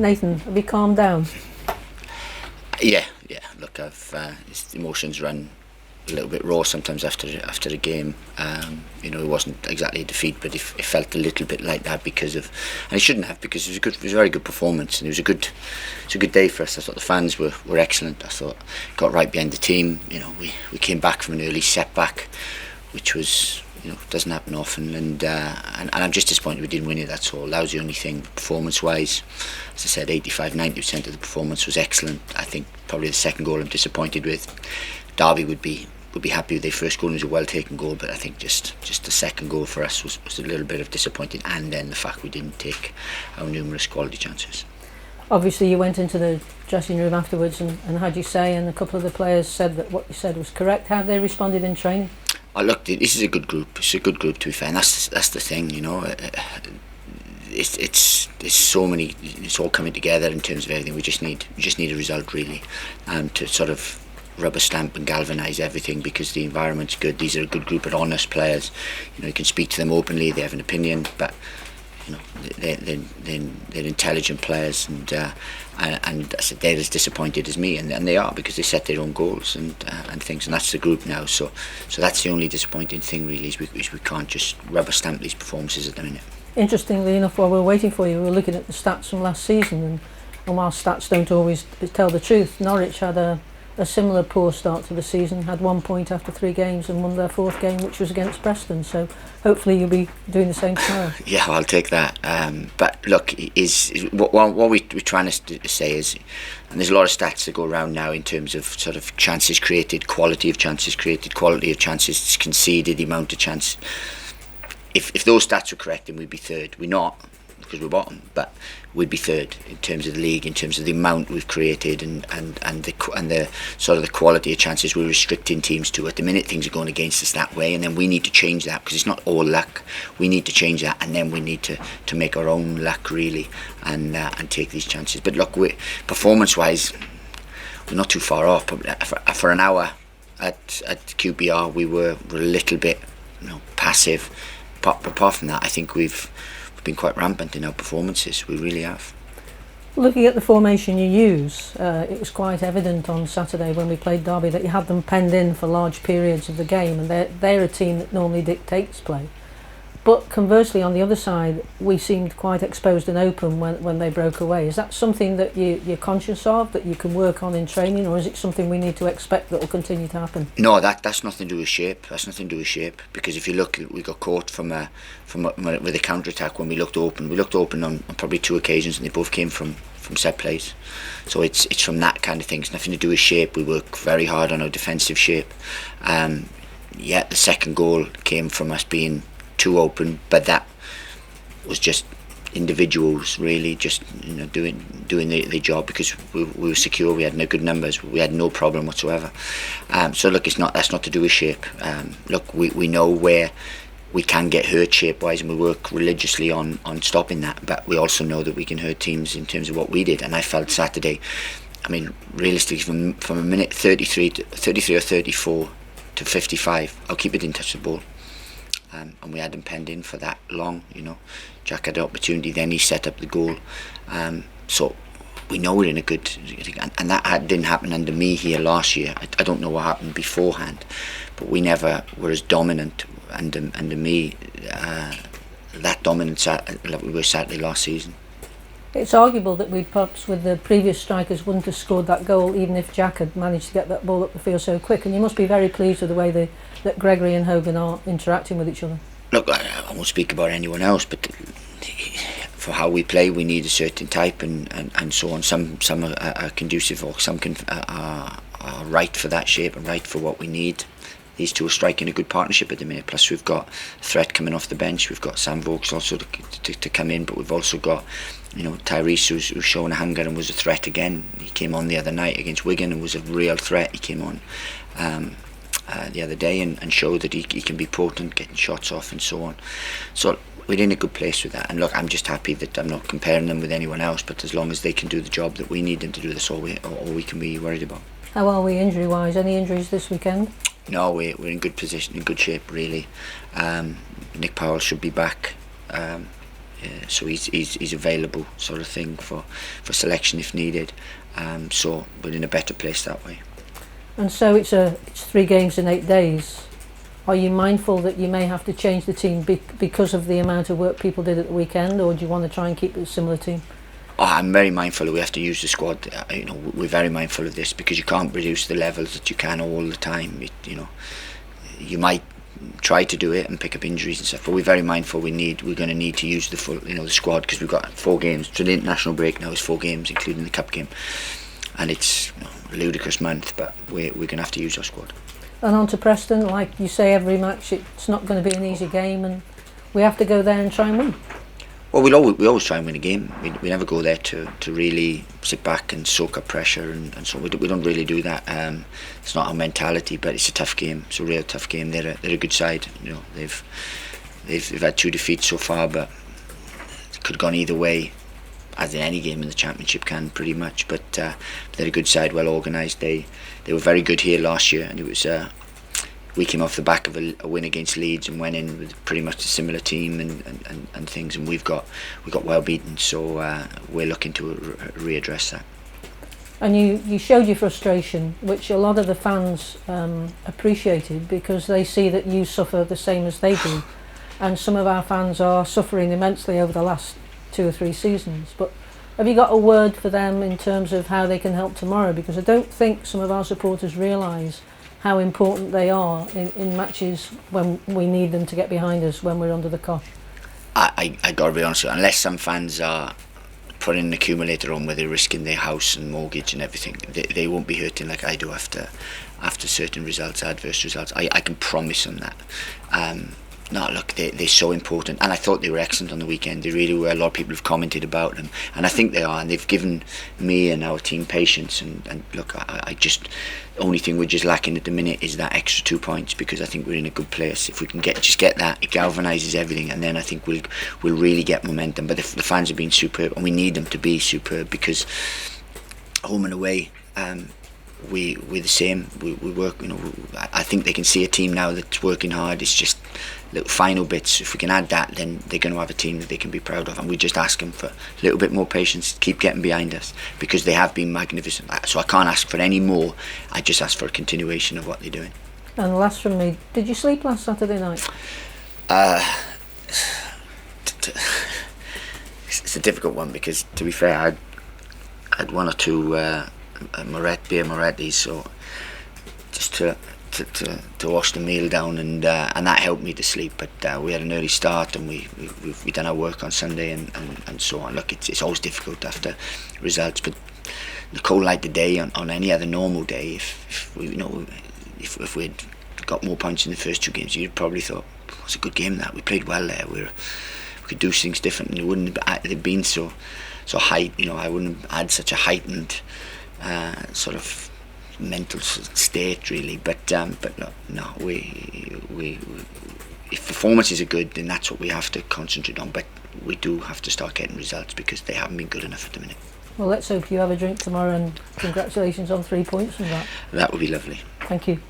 Nathan, have you calmed down? Yeah. Look, his emotions run a little bit raw sometimes after the game. It wasn't exactly a defeat, but it felt a little bit like that because of, and it shouldn't have, because it was a very good performance, and it was a good day for us. I thought the fans were excellent. I thought got right behind the team. We came back from an early setback, which was doesn't happen often, and I'm just disappointed we didn't win it. That's all. That was the only thing. Performance wise, as I said, 85-90% of the performance was excellent. I think probably the second goal I'm disappointed with. Derby would be happy with their first goal. It was a well taken goal, but I think just the second goal for us was a little bit of disappointing, and then the fact we didn't take our numerous quality chances. Obviously you went into the dressing room afterwards and had your say, and a couple of the players said that what you said was correct. How have they responded in training? Oh, look, this is a good group. It's a good group, to be fair, and that's the thing, It's so many. It's all coming together in terms of everything. We just need a result, really, to sort of rubber stamp and galvanise everything, because the environment's good. These are a good group of honest players. You can speak to them openly. They have an opinion, but they're intelligent players, and I said they're as disappointed as me, and they are, because they set their own goals and things, and that's the group now. So that's the only disappointing thing, really, is we can't just rubber stamp these performances at the minute. Interestingly enough, while we were waiting for you, we were looking at the stats from last season, and while stats don't always tell the truth, Norwich had a similar poor start to the season, had 1 point after 3 games and won their 4th game, which was against Preston. So hopefully you'll be doing the same tomorrow. Yeah, I'll take that. But look, what we're trying to say is, and there's a lot of stats that go around now in terms of sort of chances created, quality of chances conceded, the amount of chance. If those stats were correct, then we'd be third. We're not, because we're bottom, but we'd be third in terms of the league, in terms of the amount we've created and the sort of the quality of chances we're restricting teams to. At the minute, things are going against us that way, and then we need to change that, because it's not all luck. We need to change that, and then we need to make our own luck, really, and take these chances. But look, performance-wise, we're not too far off. For an hour at QPR, we were a little bit passive. But apart from that, I think we've been quite rampant in our performances. We really have. Looking at the formation you use, it was quite evident on Saturday when we played Derby that you had them penned in for large periods of the game, and they're a team that normally dictates play. But conversely, on the other side, we seemed quite exposed and open when they broke away. Is that something that you're conscious of, that you can work on in training, or is it something we need to expect that will continue to happen? No, that's nothing to do with shape. That's nothing to do with shape, because if you look, we got caught with a counter attack when we looked open. We looked open on probably 2 occasions, and they both came from set plays. So it's from that kind of thing. It's nothing to do with shape. We work very hard on our defensive shape. The second goal came from us being too open, but that was just individuals really just doing the job, because we were secure. We had no good numbers. We had no problem whatsoever. So look, that's not to do with shape. Look, we know where we can get hurt shape wise, and we work religiously on stopping that, but we also know that we can hurt teams in terms of what we did. And I felt Saturday, I mean, realistically, from a minute 33 or 34 to 55, I'll keep it in touch the ball. And we had him penned in for that long, Jack had the opportunity, then he set up the goal. So we know we're in a good, and that didn't happen under me here last year. I don't know what happened beforehand, but we never were as dominant under me, that dominant like we were Saturday last season. It's arguable that we perhaps with the previous strikers wouldn't have scored that goal even if Jack had managed to get that ball up the field so quick, and you must be very pleased with the way that Gregory and Hogan are interacting with each other. Look, I won't speak about anyone else, but for how we play, we need a certain type, and so on. Some are conducive, or some are right for that shape and right for what we need. These two are striking a good partnership at the minute. Plus, we've got a threat coming off the bench. We've got Sam Vokes also to come in, but we've also got Tyrese, who's showing a hunger and was a threat again. He came on the other night against Wigan and was a real threat. He came on the other day and showed that he can be potent, getting shots off and so on. So we're in a good place with that. And look, I'm just happy that I'm not comparing them with anyone else, but as long as they can do the job that we need them to do, that's all we can be worried about. How are we injury-wise? Any injuries this weekend? No, we're in good position, in good shape really. Nick Powell should be back so he's available, sort of thing, for selection if needed. So we're in a better place that way. And so it's 3 games in 8 days. Are you mindful that you may have to change the team because of the amount of work people did at the weekend, or do you want to try and keep it a similar team? Oh, I'm very mindful that we have to use the squad. We're very mindful of this because you can't produce the levels that you can all the time. You might try to do it and pick up injuries and stuff, but we're very mindful. We're going to need to use the full, the squad, because we've got 4 games. So the international break now is 4 games, including the cup game, and it's a ludicrous month. But we're going to have to use our squad. And on to Preston, like you say, every match it's not going to be an easy game, and we have to go there and try and win. Well, we always try and win a game. We never go there to really sit back and soak up pressure, and so we don't really do that. It's not our mentality, but it's a tough game. It's a real tough game. They're a good side. They've had 2 defeats so far, but it could have gone either way, as in any game in the Championship can, pretty much. But they're a good side, well organised. They were very good here last year, and it was. We came off the back of a win against Leeds and went in with pretty much a similar team and things, and we got well beaten, so we're looking to readdress that. And you showed your frustration, which a lot of the fans appreciated, because they see that you suffer the same as they do, and some of our fans are suffering immensely over the last 2 or 3 seasons. But have you got a word for them in terms of how they can help tomorrow? Because I don't think some of our supporters realise how important they are in matches when we need them to get behind us when we're under the cosh. I got to be honest with you, unless some fans are putting an accumulator on where they're risking their house and mortgage and everything, they won't be hurting like I do after certain results, adverse results. I can promise them that. No, look, they're so important, and I thought they were excellent on the weekend. They really were. A lot of people have commented about them, and I think they are, and they've given me and our team patience. And look, I just, the only thing we're just lacking at the minute is that extra 2 points, because I think we're in a good place. If we can get that, it galvanises everything, and then I think we'll really get momentum. But the fans have been superb, and we need them to be superb, because home and away, we're the same. We work. I think they can see a team now that's working hard. It's just little final bits. If we can add that, then they're going to have a team that they can be proud of. And we just ask them for a little bit more patience, keep getting behind us, because they have been magnificent. So I can't ask for any more. I just ask for a continuation of what they're doing. And last from me, did you sleep last Saturday night? It's a difficult one, because to be fair, I had 1 or 2 beer Moretti's, so just to wash the meal down, and that helped me to sleep. But we had an early start, and we done our work on Sunday and so on. Look, it's always difficult after results, but the cold light the day on any other normal day, if we'd got more points in the first 2 games, you'd probably thought, it's a good game that we played well there. We could do things different, and it wouldn't have been so high. I wouldn't have had such a heightened sort of mental state, really. But no, we if performances are good, then that's what we have to concentrate on. But we do have to start getting results, because they haven't been good enough at the minute. Well, let's hope you have a drink tomorrow, and congratulations on 3 points from that. That would be lovely. Thank you.